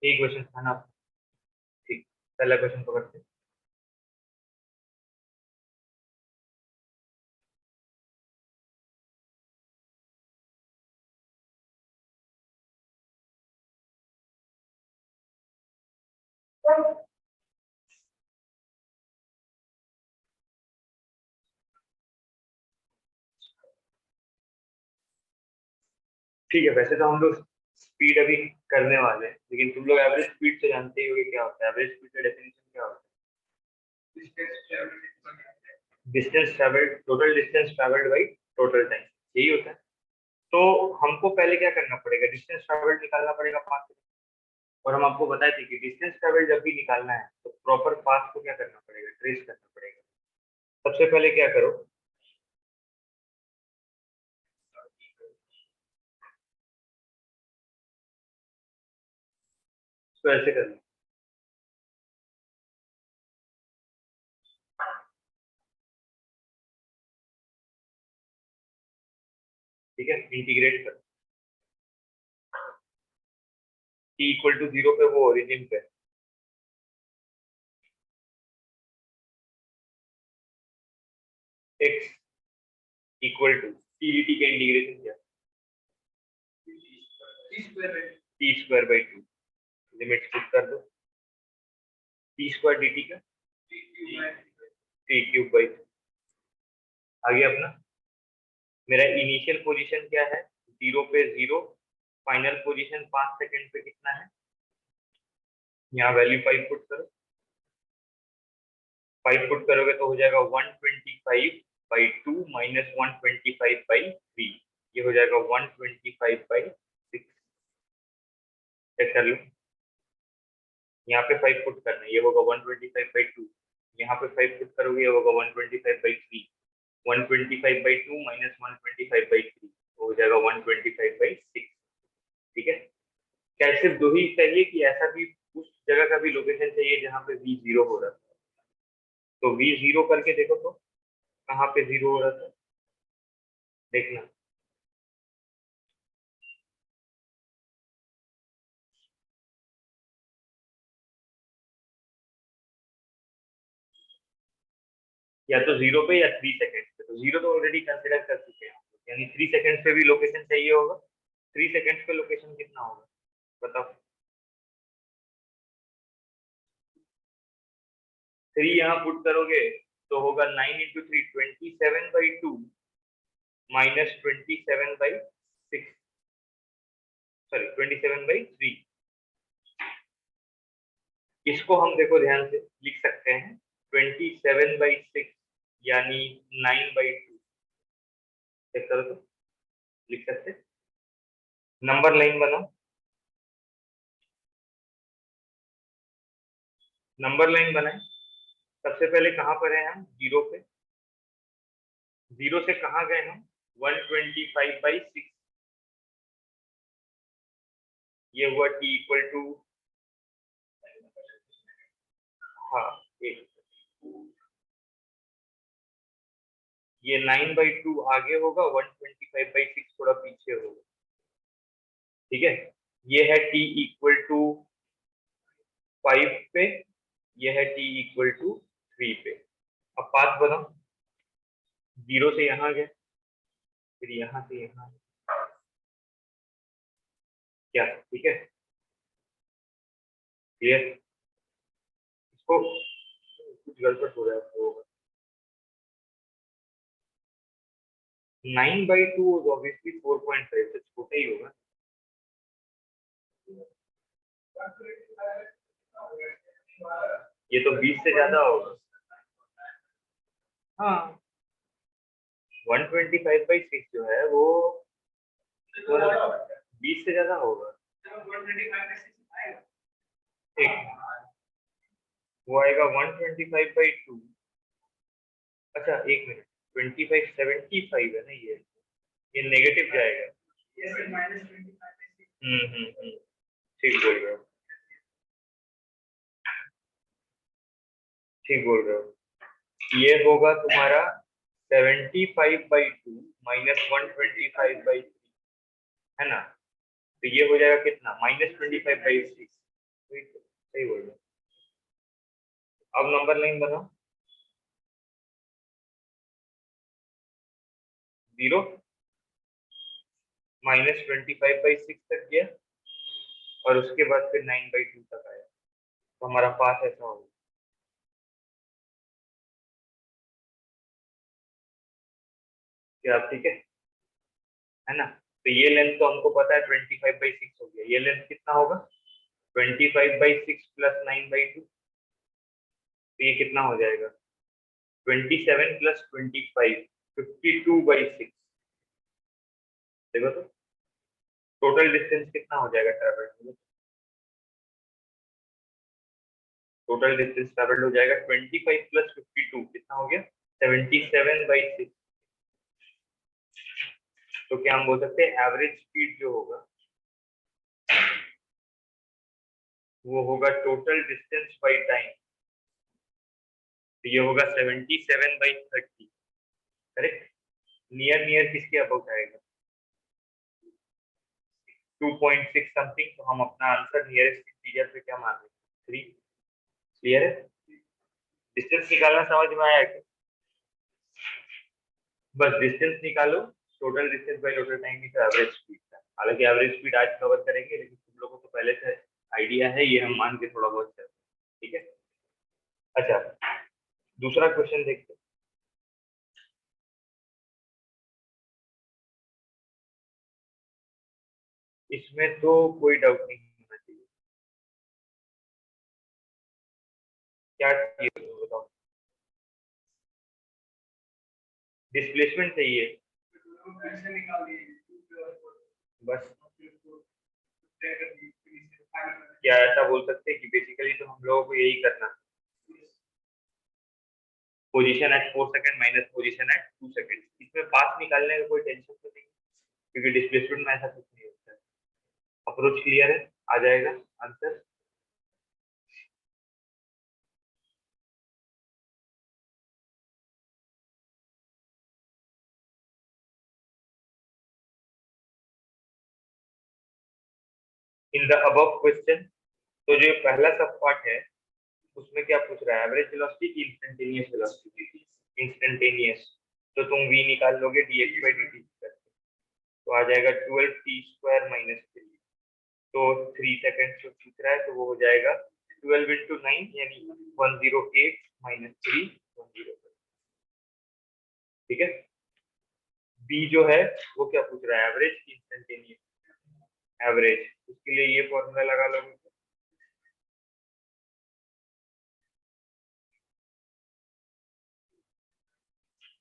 एक क्वेश्चन था ना। ठीक, पहला क्वेश्चन पकड़ते हैं। ठीक है, वैसे तो हम लोग स्पीड अभी करने वाले हैं, लेकिन तुम लोग एवरेज स्पीड से जानते ही होगे क्या होता है। एवरेज स्पीड का डेफिनेशन क्या होता है? Distance travelled, total distance travelled by total time, यही होता है। तो हमको पहले क्या करना पड़ेगा, डिस्टेंस ट्रेवल्ड निकालना पड़ेगा पाथ। और हम आपको बताए थे कि डिस्टेंस ट्रेवल्ड जब भी निकालना है तो प्रॉपर पाथ को क्या करना पड़ेगा, ट्रेस करना पड़ेगा। सबसे पहले क्या करो, इसको ऐसे कर लो। ठीक है, इंटीग्रेट कर। t इक्वल टू 0 पे वो ओरिजिन पे, x equal to t d t का इंटीग्रेशन क्या, t square by two. Limit put कर दो, टी स्क्वायर डी टी का टी क्यूब बाई टू। आगे अपना, मेरा इनिशियल पोजीशन क्या है, 0 पे 0। फाइनल पोजीशन 5 सेकंड पे कितना है, यहाँ वैल्यू 5 पुट करो। 5 पुट करोगे तो हो जाएगा 125/2 माइनस 125/3। ये हो जाएगा 125/6। चेक कर लो, यहाँ पे 5 पुट करना है, ये होगा 125/2। यहाँ पे 5 पुट करोगे, ये होगा 125/3। 125/2 माइनस 125/3 हो जाएगा 125/6। ठीक है, क्या सिर्फ दो ही चाहिए कि ऐसा भी उस जगह का भी लोकेशन चाहिए जहाँ पे वी जीरो हो रहा था? तो वी जीरो करके देखो तो कहाँ पे जीरो हो रहा था, देखना। या तो 0 पे या 3 सेकेंड पे। तो 0 तो ऑलरेडी कंसिडर कर चुके हैं, यानी 3 सेकेंड पे भी लोकेशन चाहिए होगा। 3 सेकेंड पे लोकेशन कितना होगा बताओ। 3 यहाँ पुट करोगे तो होगा 9 × 3 27/2 माइनस 27/6, सॉरी 27/3। इसको हम देखो ध्यान से लिख सकते हैं 27/6 यानी 9/2। चेक करो तो लिख सकते, नंबर लाइन बनाओ। नंबर लाइन बनाए, सबसे पहले कहाँ पर है हम, 0 पे। 0 से कहाँ गए हम, 125/6। ये हुआ t इक्वल टू, हाँ एक, ये 9/2 आगे होगा, 125/6 थोड़ा पीछे होगा। ठीक है, ये है t इक्वल टू 5 पे, ये है t इक्वल टू 3 पे। अब पाथ बनाओ, 0 से यहाँ गए, फिर यहाँ से यहाँ, क्या ठीक है, क्लियर। इसको कुछ गड़बड़ हो रहा है तो 9/2 ऑब्वियसली 4.5 से छोटा ही होगा। ये तो 20 से ज्यादा होगा। हाँ, 125/6 जो है वो 20 से ज्यादा होगा। एक, वो आएगा 125/2। अच्छा एक मिनट, 2575 है ना ये नेगेटिव जाएगा। ठीक बोल रहे हो, ठीक बोल रहे हो। ये होगा तुम्हारा 75/2 माइनस 125/3, है ना। तो ये हो जाएगा कितना, -25/6। सही बोल रहे हो। अब नंबर लाइन बनाओ। 0 -25/6 तक गया और उसके बाद फिर 9/2 तक आया, तो हमारा पाथ ऐसा होगा। क्या ठीक है ना? तो ये लेंथ तो हमको पता है 25/6 हो गया। ये लेंथ कितना होगा? 25/6 प्लस 9/2, तो ये कितना हो जाएगा? 27 प्लस 25, 52/6। देखो तो टोटल डिस्टेंस कितना हो जाएगा ट्रेवल? टोटल डिस्टेंस ट्रेवल हो जाएगा 25 प्लस 52, कितना हो गया? 77/6। तो क्या हम बोल सकते हैं एवरेज स्पीड जो होगा वो होगा टोटल डिस्टेंस बाई टाइम। तो ये होगा 77/30। करेक्ट। नियर नियर किसके अबाउट आएगा? 2.6 समथिंग। तो हम अपना आंसर नियरेस्ट इंटीजर पे क्या मान रहे हैं? 3। क्लियर है? डिस्टेंस निकालना समझ में आया क्या? बस डिस्टेंस निकालो, total distance by total time की एवरेज स्पीड का। हालांकि एवरेज स्पीड आज कवर करेंगे, लेकिन तुम लोगों को पहले से आइडिया है, ये हम मान के थोड़ा बहुत चलते हैं। ठीक है। अच्छा, दूसरा क्वेश्चन देखते हैं। इसमें तो कोई डाउट नहीं होना चाहिए। क्या चाहिए बताओ? डिस्प्लेसमेंट चाहिए बस। क्या ऐसा बोल सकते हैं कि बेसिकली तो हम लोगों को यही करना, position at 4 second minus position at 2 second. इसमें पाथ निकालने का कोई टेंशन तो नहीं, क्योंकि डिस्प्लेसमेंट में ऐसा कुछ नहीं होता है। अप्रोच क्लियर है, आ जाएगा answer. In the above question, तो जो पहला सब पार्ट है उसमें क्या पूछ रहा है? एवरेज वेलोसिटी की इंस्टेंटेनियस वेलोसिटी? इंस्टेंटेनियस। तो तुम v निकाल लोगे dx/dt करके, तो आ जाएगा 12t² माइनस 3। तो 3 सेकंड से पूछ रहा है, तो वो हो जाएगा 12 into 9 यानी 108 माइनस 3 108। ठीक है। b जो है वो क्या पूछ रहा है? एवरेज की इंस्टेंटेनियस? एवरेज। उसके लिए ये फॉर्मूला लगा लोगे,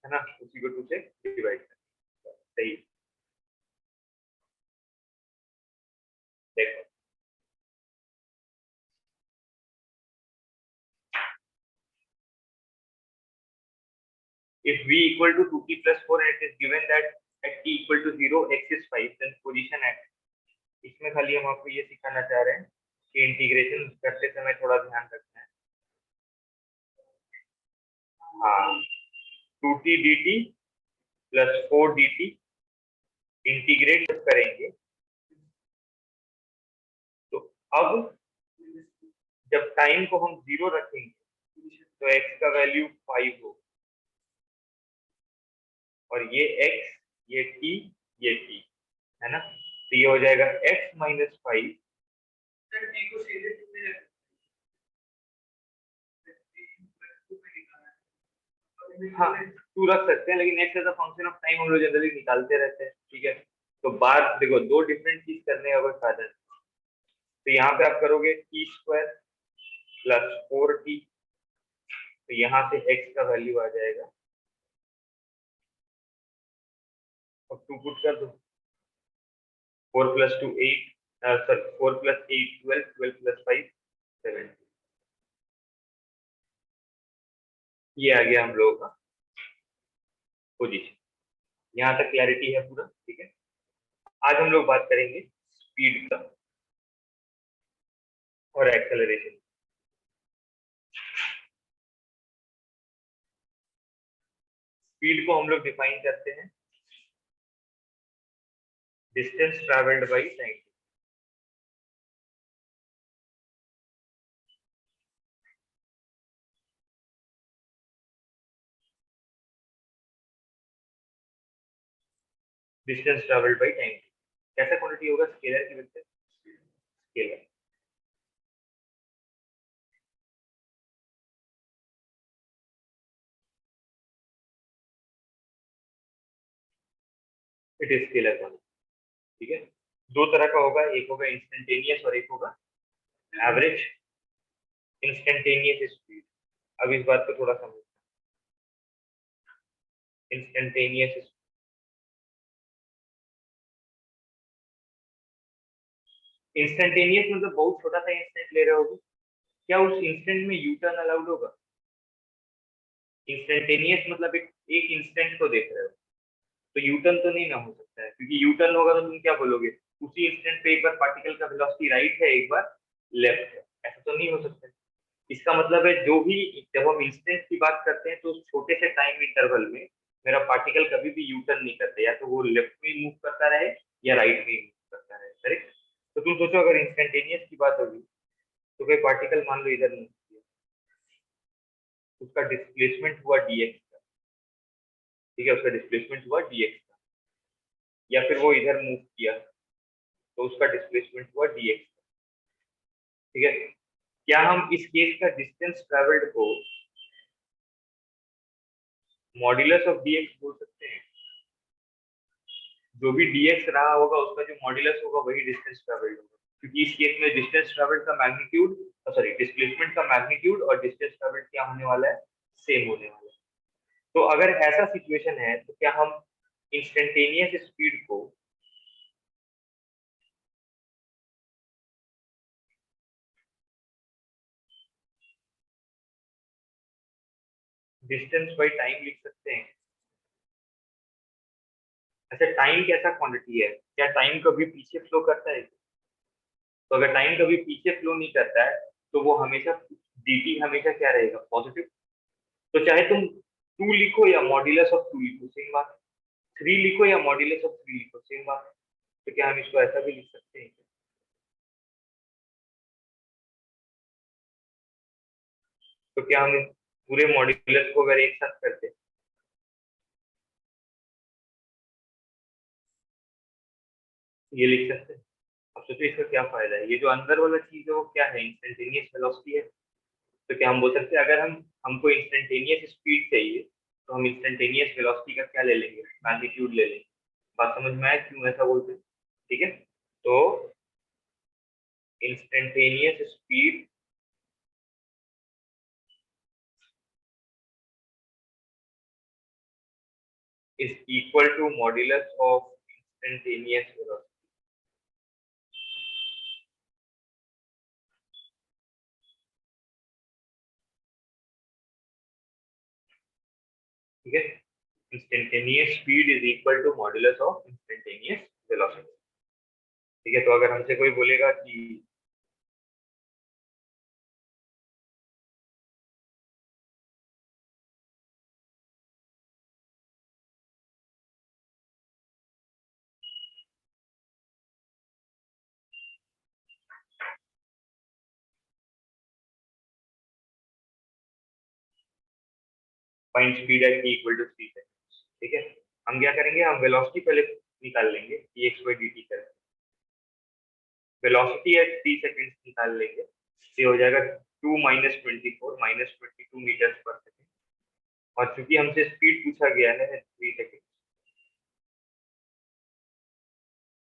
है ना? उसी को 2 से डिवाइड कर। सही। देखो, if v equal to 2t plus 4 and it is given that at t equal to 0 x is 5, then position at, इसमें खाली हम आपको ये सिखाना चाह रहे हैं कि इंटीग्रेशन करते समय थोड़ा ध्यान रखना है। हाँ, 2t dt plus 4 dt integrate करेंगे, तो अब जब टाइम को हम 0 रखेंगे तो x का वैल्यू 5 हो, और ये x, ये t, ये t, है ना? तो ये हो जाएगा x माइनस 5। हाँ, टू रख सकते हैं, लेकिन x as a function of time हम लोग जनरली निकालते रहते हैं। ठीक है। तो बात देखो, दो डिफरेंट चीज करने का कोई फायदा नहीं। तो यहाँ पे आप करोगे t² प्लस 4t, तो यहाँ से x का वैल्यू आ जाएगा, और 2 पुट कर दो। 4 प्लस 2 8, सॉरी 4 प्लस 8 12, 12 प्लस 5 7। ये आ गया हम लोगों का पोजीशन। यहाँ तक क्लैरिटी है पूरा? ठीक है। आज हम लोग बात करेंगे स्पीड का और एक्सेलरेशन। स्पीड को हम लोग डिफाइन करते हैं distance travelled by time. Distance travelled by time. कैसा क्वांटिटी होगा स्केलर की वजह से? Scalar. It is scalar quantity. ठीक है, दो तरह का होगा, एक होगा इंस्टेंटेनियस और एक होगा एवरेज इंस्टेंटेनियस स्पीड। अब इस बात को थोड़ा समझ, इंस्टेंटेनियस इंस्टेंटेनियस मतलब बहुत छोटा सा इंस्टेंट ले रहे होगे, क्या उस इंस्टेंट में यू टर्न अलाउड होगा? इंस्टेंटेनियस मतलब एक इंस्टेंट को देख रहे हो, तो यू टर्न तो नहीं ना हो सकता है, क्योंकि यू टर्न होगा तो तुम क्या बोलोगे, उसी इंस्टेंट पे एक बार पार्टिकल का वेलोसिटी राइट है, एक बार लेफ्ट है, ऐसा तो नहीं हो सकता है। इसका मतलब है जो भी, जब हम इंस्टेंट की बात करते हैं तो उस छोटे से टाइम इंटरवल में मेरा पार्टिकल कभी भी यू टर्न नहीं करता, या तो वो लेफ्ट में मूव करता रहे या राइट में मूव करता रहे, करेक्ट। तो तुम सोचो अगर इंस्टेंटेनियस की बात होगी तो कोई पार्टिकल मान लो इधर मूव किया, उसका डिस्प्लेसमेंट हुआ dx का, ठीक है, उसका डिस्प्लेसमेंट हुआ dx का, या फिर वो इधर मूव किया तो उसका डिस्प्लेसमेंट हुआ dx का, ठीक है। क्या हम इस केस का डिस्टेंस ट्रेवल्ड को मॉड्यूलस ऑफ dx बोल सकते हैं? जो भी dx रहा होगा उसका जो मॉड्यूलस होगा वही डिस्टेंस ट्रेवल्ड होगा, क्योंकि इस केस में डिस्टेंस ट्रेवल्ड का मैग्नीट्यूड, सॉरी डिस्प्लेसमेंट का मैग्नीट्यूड और डिस्टेंस ट्रेवल्ड क्या होने वाला है, सेम होने वाला है। तो अगर ऐसा सिचुएशन है तो क्या हम इंस्टेंटेनियस स्पीड को डिस्टेंस बाय टाइम लिख सकते हैं? अच्छा, टाइम कैसा क्वांटिटी है, क्या टाइम कभी पीछे फ्लो करता है? तो अगर टाइम कभी पीछे फ्लो नहीं करता है तो वो हमेशा dt हमेशा क्या रहेगा, पॉजिटिव। तो चाहे तुम 2 लिखो या मॉड्यूलस ऑफ 2 लिखो सेम बात, 3 लिखो या मॉड्यूलस ऑफ 3 लिखो सेम बात। तो क्या हम इसको ऐसा भी लिख सकते हैं? तो क्या हम पूरे मॉड्यूलस को अगर एक साथ करते, ये लिख सकते हैं? अब सोचो इसका क्या फायदा है, ये जो अंदर वाला चीज है वो क्या है, इंस्टेंटेनियस वेलोसिटी है। तो क्या हम बोल सकते हैं अगर हमको इंस्टेंटेनियस स्पीड चाहिए तो हम इंस्टेंटेनियस वेलोसिटी का क्या ले लेंगे, मैग्नीट्यूड ले लेंगे। बात समझ में आया क्यों ऐसा बोलते हैं? ठीक है, तो instantaneous speed is equal to modulus of instantaneous velocity. ठीक है, instantaneous speed is equal to modulus of instantaneous velocity. ठीक है, तो अगर हमसे कोई बोलेगा कि find speed at t equal to 3 seconds, ठीक है, हम क्या करेंगे, हम वेलोसिटी पहले निकाल लेंगे dx by dt कर, वेलोसिटी एट 3 सेकंड्स निकाल लेंगे, ये हो जाएगा 2 माइनस 24 माइनस 22 मीटर पर सेकंड, और चूंकि हमसे स्पीड पूछा गया है 3 सेकंड,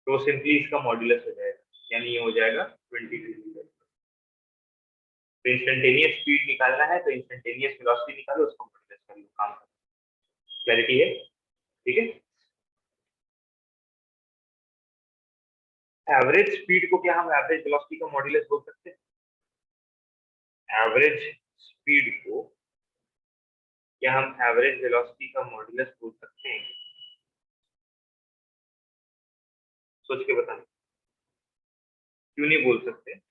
तो सिंपली इसका मॉड्यूलस हो जाएगा, यानी ये हो जाएगा 22 मीटर। तो इंस्टेंटेनियस स्पीड निकालना है तो इंस्टेंटेनियस वेलोसिटी निकालो, उसको मॉड्यूलस कर लो, काम करो। क्लैरिटी है? ठीक है, एवरेज स्पीड को क्या हम एवरेज वेलोसिटी का मॉड्यूलस बोल सकते हैं? एवरेज स्पीड को क्या हम एवरेज वेलोसिटी का मॉड्यूलस बोल सकते हैं? सोच के बताना, क्यों नहीं बोल सकते?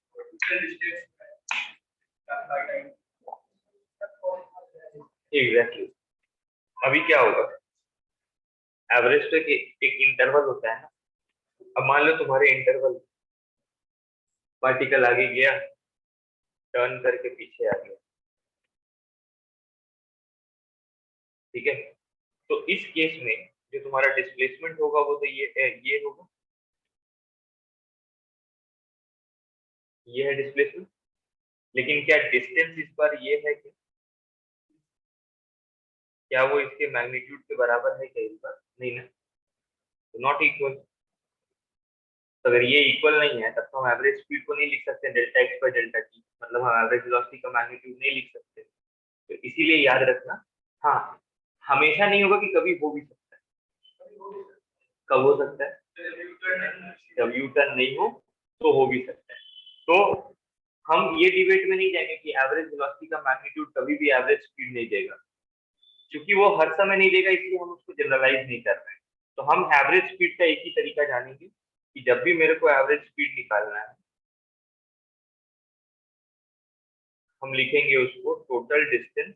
एग्जैक्टली। अभी क्या होगा, एवरेज तो एक इंटरवल होता है ना। अब मान लो तुम्हारे इंटरवल पार्टिकल आगे गया, टर्न करके पीछे आ गया, ठीक है। तो इस केस में जो तुम्हारा डिस्प्लेसमेंट होगा वो तो ये होगा, ये है डिस्प्लेसमेंट। लेकिन क्या डिस्टेंस इस बार ये है कि क्या वो इसके मैग्नीट्यूड के बराबर है क्या इस बार? नहीं ना, तो नॉट इक्वल। तो अगर ये इक्वल नहीं है तब तो हम एवरेज स्पीड को नहीं लिख सकते delta x by delta T, मतलब हम एवरेज वेलोसिटी का मैग्नीट्यूड नहीं लिख सकते। तो इसीलिए याद रखना, हाँ, हमेशा नहीं होगा कि कभी हो भी सकता है। कब हो सकता है? जब यू टर्न नहीं हो तो हो भी सकता है। तो हम ये डिबेट में नहीं जाएंगे कि एवरेज वेलोसिटी का मैग्नीट्यूड कभी भी एवरेज स्पीड नहीं देगा, क्योंकि वो हर समय नहीं देगा, इसलिए हम उसको जनरलाइज नहीं कर रहे हैं। तो हम एवरेज स्पीड का एक ही तरीका जानेंगे कि जब भी मेरे को एवरेज स्पीड निकालना है, हम लिखेंगे उसको total distance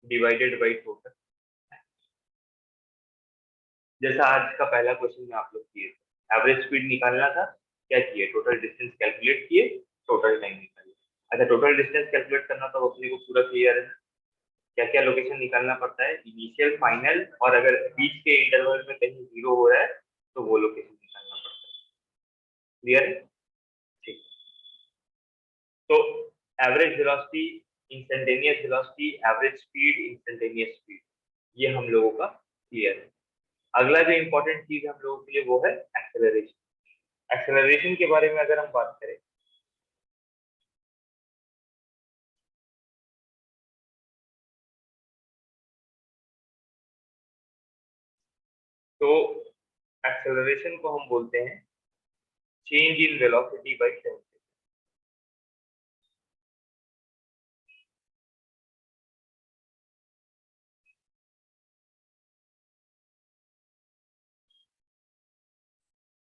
divided by total. जैसा आज का पहला क्वेश्चन में आप लोग किए थे, एवरेज स्पीड निकालना था, क्या किए? टोटल डिस्टेंस कैलकुलेट किए, टोटल टाइम निकालिए। अच्छा, टोटल डिस्टेंस कैलकुलेट करना तो अपने को पूरा क्लियर है। क्या क्या लोकेशन निकालना पड़ता है? इनिशियल, फाइनल, और अगर बीच के इंटरवल में कहीं जीरो हो रहा है तो वो लोकेशन निकालना पड़ता है। क्लियर है? ठीक। तो average velocity, instantaneous velocity, average speed, instantaneous speed, ये हम लोगों का क्लियर है। अगला जो इंपॉर्टेंट चीज हम लोगों के लिए वो है एक्सेलरेशन। एक्सेलरेशन के बारे में अगर हम बात करें, तो एक्सेलरेशन को हम बोलते हैं change in velocity by time.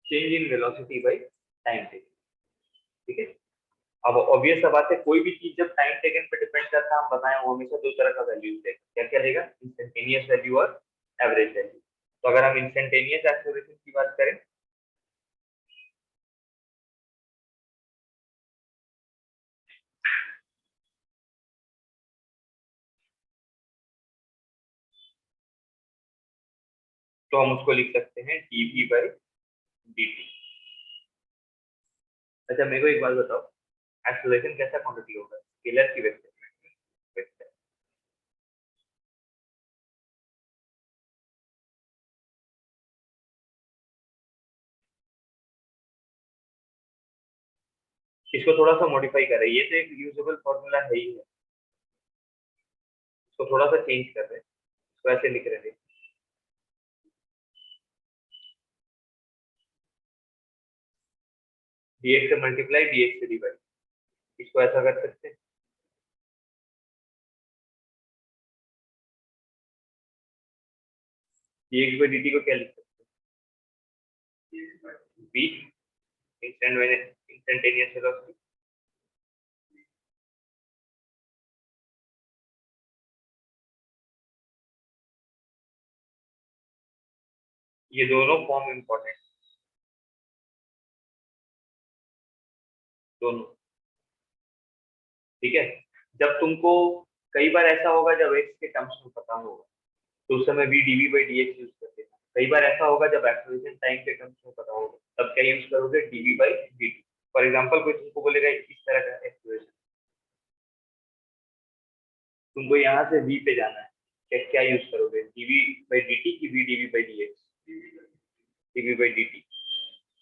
Change in velocity by time taken. ठीक है। अब ऑब्वियस सा बात है, कोई भी चीज जब टाइम टेकन पे डिपेंड करता है, हम बताएं, वो हमेशा दो तरह का वैल्यू देगा। क्या क्या देगा? इंस्टेंटेनियस वैल्यू और एवरेज वैल्यू। तो अगर हम इंस्टेंटेनियस एक्सेलरेशन की बात करें, तो हम उसको लिख सकते हैं dv बाई dt। अच्छा, मेरे को एक बात बताओ, एक्सेलरेशन कैसा क्वांटिटी होगा, स्केलर की वेक्टर? इसको थोड़ा सा मॉडिफाई करें, ये तो एक यूजेबल फॉर्मूला है ही है, इसको थोड़ा सा चेंज कर रहे हैं, इसको ऐसे लिख रहे हैं, dx से मल्टीप्लाई, dx से डिवाइड, इसको ऐसा कर सकते हैं। dx बाई dt को क्या लिख सकते हैं? v, instantaneous velocity. ये दोनों फॉर्म इंपॉर्टेंट, दोनों। ठीक है। जब तुमको, कई बार ऐसा होगा जब x के टर्म्स में पता होगा तो उस समय v dv by dx use कर देना। कई बार ऐसा होगा जब एक्सेलरेशन टाइम के टर्म्स में पता होगा तब क्या यूज करोगे? dv by dt। For example कोई तुमको बोलेगा इस तरह का एक्सेलरेशन, तुमको यहाँ से v पे जाना है, क्या क्या यूज करोगे? dv बाई dt की v dv by dx? dv by dt।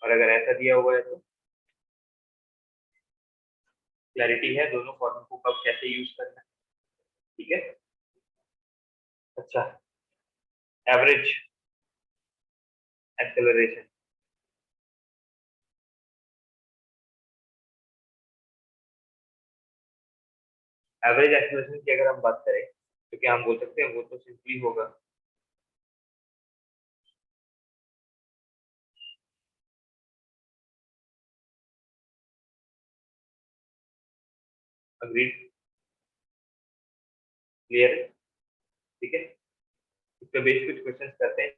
और अगर ऐसा दिया हुआ है तो क्लैरिटी है दोनों फॉर्म को कब कैसे यूज करना है। ठीक है। अच्छा, एवरेज एक्सेलरेशन। एवरेज एक्सेलरेशन की अगर हम बात करें तो क्या हम बोल सकते हैं? वो तो सिंपली होगा, अग्रीड, क्लियर है? ठीक है। इस पे बेस कुछ क्वेश्चंस करते हैं।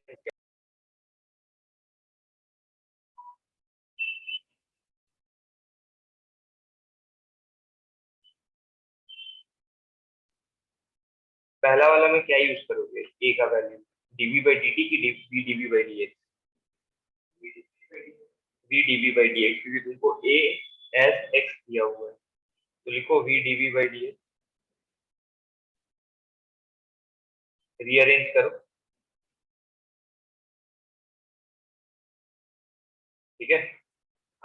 पहला वाला में क्या यूज करोगे, ए का value d v by D T की V d v by D X, V d v by D X, क्योंकि तुमको ए एस एक्स दिया हुआ है, तो लिखो v d v by D x, rearrange करो, ठीक है।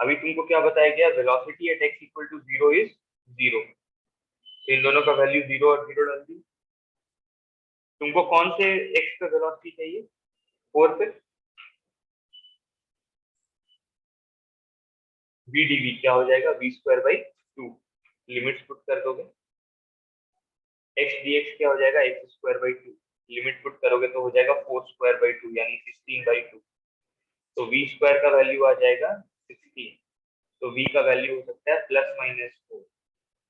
अभी तुमको क्या बताया गया, velocity at x equal to zero is zero, तो इन दोनों का वैल्यू जीरो और जीरो डाल दी। तुमको कौन से एक्स का वेलोसिटी चाहिए, 4 पे, वी डीवी क्या हो जाएगा, v square by 2, limits put कर दोगे, एक्स डी एक्स क्या हो जाएगा, x square by 2, limit put करोगे तो हो जाएगा 4 स्क्वायर बाई 2 यानी 16 बाई 2, तो वी स्क्वायर का वैल्यू आ जाएगा 16, तो वी का वैल्यू हो सकता है +-4,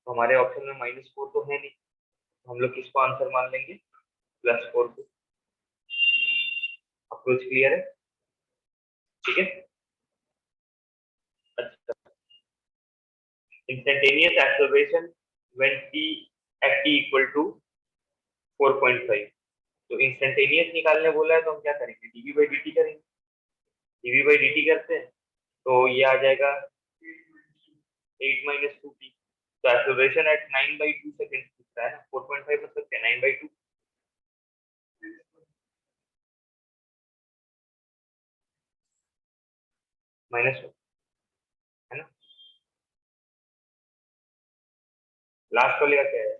तो हमारे ऑप्शन में -4 तो है नहीं, तो हम लोग किसको आंसर मान लेंगे, +4 को। अप्रोच क्लियर है, ठीक है। अच्छा, instantaneous acceleration when t at t equal to 4.5, तो इंस्टेंटेनियस निकालने बोला है तो हम क्या करेंगे, डीवी बाई डी टी करेंगे, डीवी बाई डी टी करते हैं तो ये आ जाएगा 8 - 2t, तो एक्सेलरेशन एट 9/2 सेकंड दिखता है ना, 4.5 रख सकते हैं 9/2 -1, है ना। लास्ट वाले का क्या है,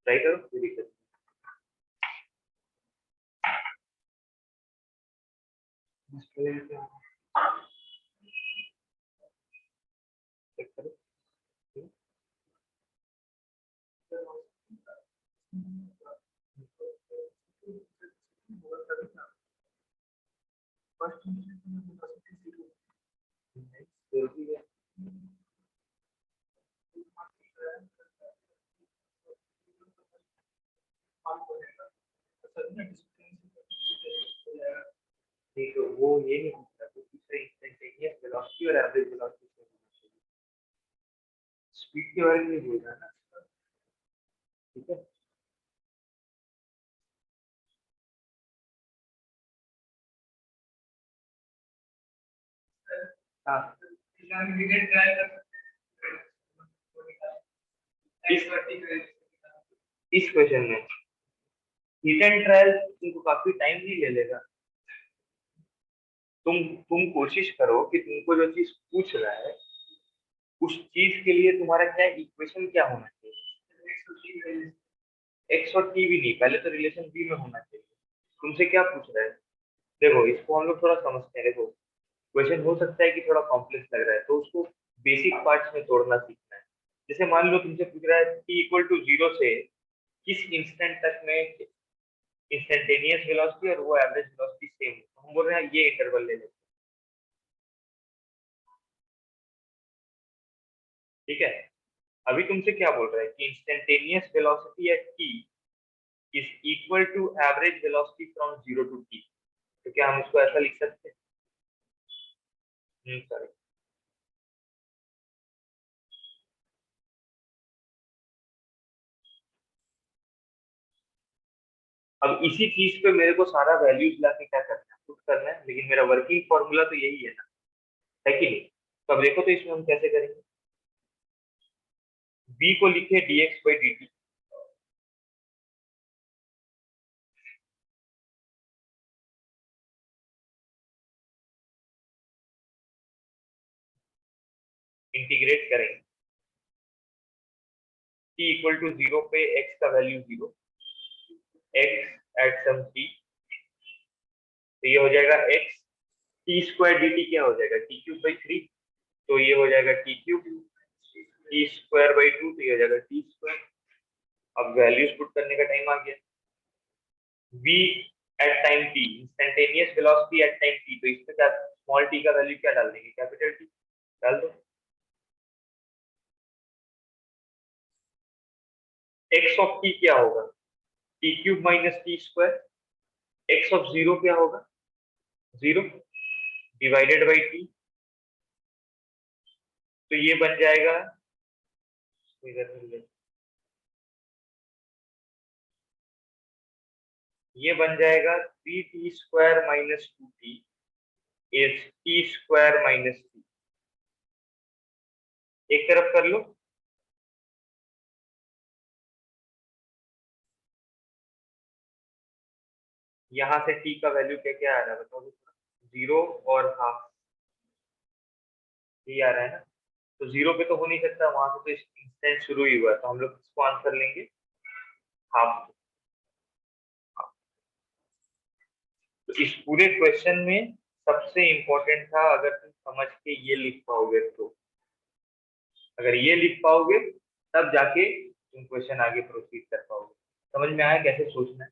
ट्राई करो, कोई दिक्कत नहीं, चेक करो। नहीं तो वो ये नहीं पूछ रहा, तो दूसरे इंस्टेंटेनियस वेलोसिटी और एवरेज वेलोसिटी से होना चाहिए, स्पीड के बारे में नहीं बोल रहा ना, ठीक है। हाँ, इस इस क्वेश्चन में हीट एंड ट्रायल तुमको काफी टाइम नहीं ले लेगा, तुम कोशिश करो कि तुमको जो चीज पूछ रहा है उस चीज के लिए तुम्हारा क्या इक्वेशन क्या होना चाहिए, एक्स और टी भी नहीं, पहले तो रिलेशन बी में होना चाहिए, तुमसे क्या पूछ रहा है। देखो इसको हम लोग थोड़ा समझते हैं, देखो क्वेश्चन हो सकता है कि थोड़ा कॉम्प्लेक्स लग रहा है तो उसको बेसिक पार्ट्स में तोड़ना सीखना है। जैसे मान लो तुमसे पूछ रहा है टी इक्वल टू जीरो से किस इंस्टेंट तक में इंस्टेंटेनियस वेलोसिटी और वो एवरेज वेलोसिटी सेम, तो हम बोल रहे हैं ये इंटरवल ले लेते हैं, ठीक है। अभी तुमसे क्या बोल रहा है कि instantaneous velocity at t is equal to average velocity from zero to t, तो क्या हम इसको ऐसा लिख सकते हैं, सॉरी। अब इसी चीज पे मेरे को सारा वैल्यूज लाके क्या करना है, पुट करना है, लेकिन मेरा वर्किंग फॉर्मूला तो यही है ना, है कि नहीं। तो अब देखो तो इसमें हम कैसे करेंगे, b को लिखे dx बाई dt, इंटीग्रेट करेंगे t इक्वल टू जीरो पे x का value zero, x at some t, तो ये हो जाएगा x, t square d t क्या हो जाएगा, टी क्यूब बाई 3, तो ये हो जाएगा t cube, t square by 2 तो ये हो जाएगा टी स्क्वायर। अब वैल्यूज पुट करने का टाइम आ गया, v at time t, instantaneous velocity at time t, तो इसमें क्या स्मॉल t का वैल्यू क्या डाल देंगे, कैपिटल T डाल दो, x ऑफ t क्या होगा, T cube minus T square, x of zero क्या होगा, जीरो डिवाइडेड बाई टी, तो ये बन जाएगा, इधर मिल जाए ये बन जाएगा 3t² minus 2t is t² minus 3। एक तरफ कर लो, यहाँ से t का वैल्यू क्या क्या आ रहा है बताओ तो। 0 और हाफ, ये आ रहा है ना। तो 0 पे तो हो नहीं सकता, वहां से तो इंस्टेंट शुरू ही हुआ, तो हम लोग किसको आंसर लेंगे, हाफ। तो इस पूरे क्वेश्चन में सबसे इंपॉर्टेंट था, अगर तुम समझ के ये लिख पाओगे तो, अगर ये लिख पाओगे तब जाके तुम क्वेश्चन आगे प्रोसीड कर पाओगे। समझ में आया कैसे सोचना है।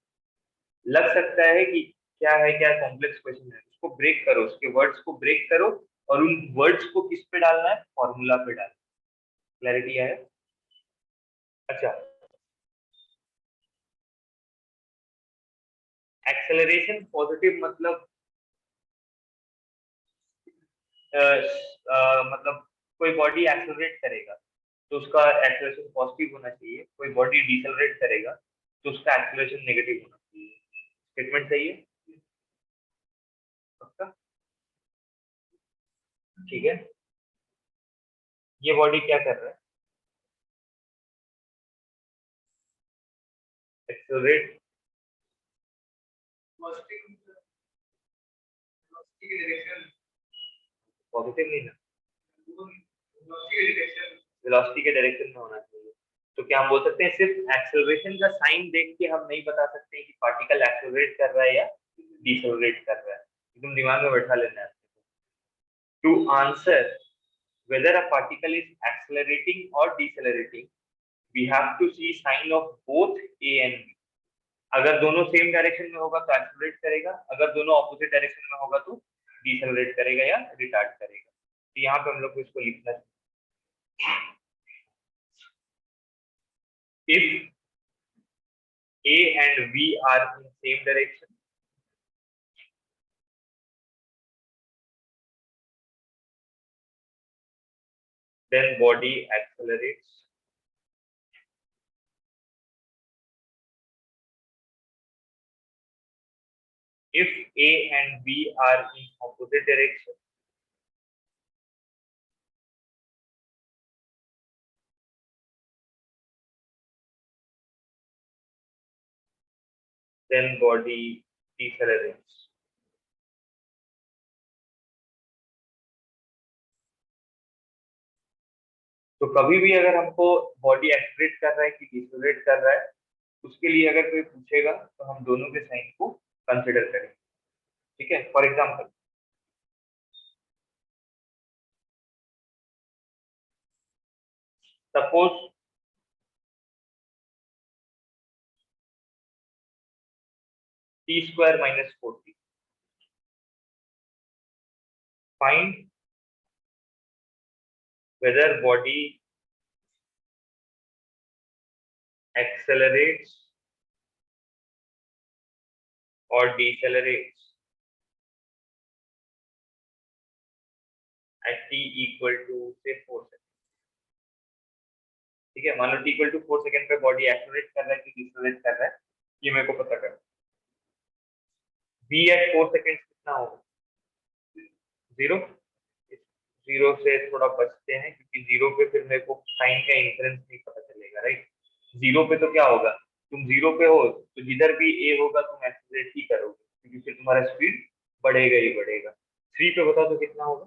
लग सकता है कि क्या कॉम्प्लेक्स क्वेश्चन है, उसको ब्रेक करो, उसके वर्ड्स को ब्रेक करो और उन वर्ड्स को किस पे डालना है, फॉर्मूला पे डालना। क्लैरिटी आया। अच्छा, एक्सेलरेशन पॉजिटिव मतलब मतलब कोई बॉडी एक्सेलरेट करेगा तो उसका एक्सेलरेशन पॉजिटिव होना चाहिए, कोई बॉडी डिसेलरेट करेगा तो उसका एक्सेलरेशन नेगेटिव होना चाहिए। स्टेटमेंट सही है? पक्का? ठीक है। ये बॉडी क्या कर रहा है, एक्सेलरेट। पॉजिटिव नहीं ना, वेलोसिटी के डायरेक्शन में होना चाहिए। तो क्या हम बोल सकते हैं सिर्फ एक्सेलरेशन का साइन देख के हम नहीं बता सकते कि पार्टिकल एक्सेलरेट कर रहा है या डिसेलरेट कर रहा है। एकदम दिमाग में बैठा लेना है। To answer whether a particle is accelerating or decelerating, we have to see sign of both A and B. अगर दोनों सेम डायरेक्शन में होगा तो एक्सेलरेट करेगा, अगर दोनों ऑपोजिट डायरेक्शन में होगा तो डिसेलरेट करेगा या रिटार्ड करेगा। तो यहाँ पे हम लोग को इसको लिखना है, if A and V are in same direction, then body accelerates. If A and B are in opposite direction, then body decelerates. तो कभी भी अगर हमको बॉडी एक्सेलरेट कर रहा है कि डिसेलरेट कर रहा है, उसके लिए अगर कोई पूछेगा तो हम दोनों के साइन को कंसिडर करें। ठीक है, for example suppose t² minus 4t, find whether body accelerates or decelerates at t equal to say 4 second. ठीक है, मान लो t इक्वल टू 4 सेकेंड पे बॉडी एक्सेलरेट कर रहा है कि डिसेलरेट कर रहा है, ये मेरे को पता करना। v एट 4 सेकेंड कितना होगा, 0। 0 से थोड़ा बचते हैं क्योंकि 0 पे फिर मेरे को साइन का इंफरेंस नहीं पता चलेगा, राइट। 0 पे तो क्या होगा, तुम 0 पे हो तो जिधर भी a होगा तुम एक्सेलरेट ही करोगे क्योंकि फिर तुम्हारा स्पीड बढ़ेगा ही बढ़ेगा। 3 पे बताओ तो कितना होगा,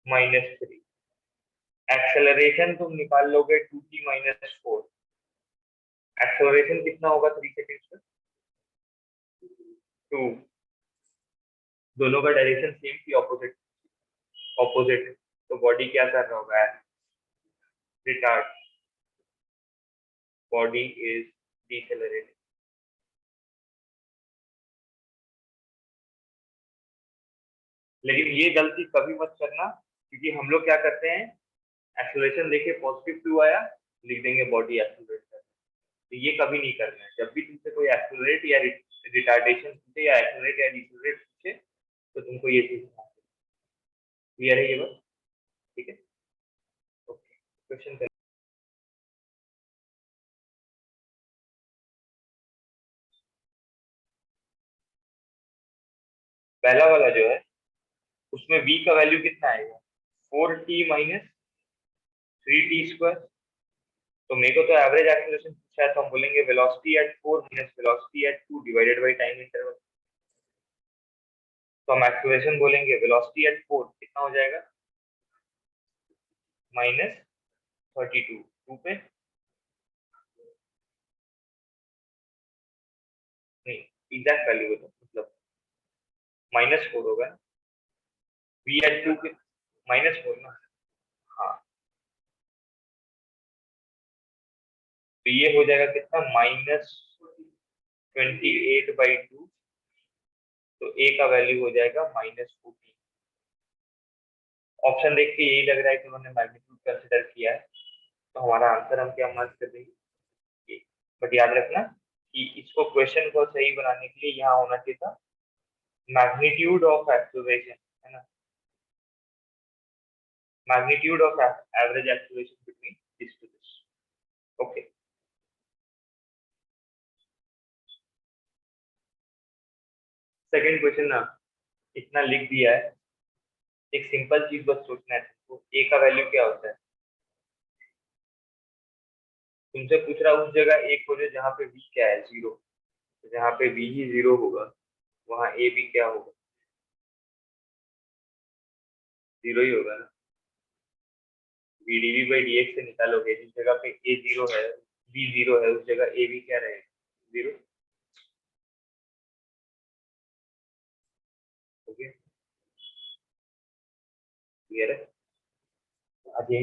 -3। एक्सेलरेशन तुम निकाल लोगे 2t माइनस 4, एक्सेलरेशन कितना होगा 3 सेकेंड पे, 2। दोनों का डायरेक्शन सेम की ऑपोजिट, ऑपोजिट, तो बॉडी क्या कर रहा होगा, रिटार्ड, बॉडी इज डिसेलरेटिंग। लेकिन ये गलती कभी मत करना क्योंकि हम लोग क्या करते हैं, एक्सेलरेशन देखे पॉजिटिव 2 आया, लिख देंगे बॉडी एक्सेलरेट कर। तो ये कभी नहीं करना है, जब भी तुमसे कोई एक्सेलरेट या रिटार्डेशन पूछे या एक्सेलरेट या डिसेलरेट पूछे तो तुमको ये चीज क्लियर है ये बात। ठीक है, ओके, क्वेश्चन पहला वाला जो है उसमें v का वैल्यू कितना आएगा 4t माइनस 3t²। तो मेरे को तो एवरेज एक्सीलरेशन पूछा है, तो हम बोलेंगे velocity at 4 minus velocity at 2 divided by time interval. तो हम एक्सीलरेशन बोलेंगे वेलोसिटी एट 4 कितना हो जाएगा -32 2 पे नहीं एग्जैक्ट वैल्यू बता मतलब -4 होगा v एट 2 के -4 ना। हाँ तो ये हो जाएगा कितना -28/2। तो a का वैल्यू हो जाएगा -14। ऑप्शन देख के यही लग रहा है कि उन्होंने मैग्नीट्यूड कंसिडर किया है, तो हमारा आंसर हम क्या मार्क कर देंगे। बट याद रखना कि इसको क्वेश्चन को सही बनाने के लिए यहाँ होना चाहिए था मैग्नीट्यूड ऑफ एक्सेलरेशन, है ना, magnitude of average acceleration between this to this. Okay second question ना इतना लिख दिया है, एक सिंपल चीज बस सोचना है तुमको, ए का वैल्यू क्या होता है। तुमसे पूछ रहा उस जगह एक खोजो जहाँ पे v क्या है 0, तो जहाँ पे v ही 0 होगा वहाँ a भी क्या होगा 0 ही होगा ना। v dv बाई dx से निकालोगे जिस जगह पे a 0 है v 0 है उस जगह a भी क्या रहेगा 0। ओके क्लियर है।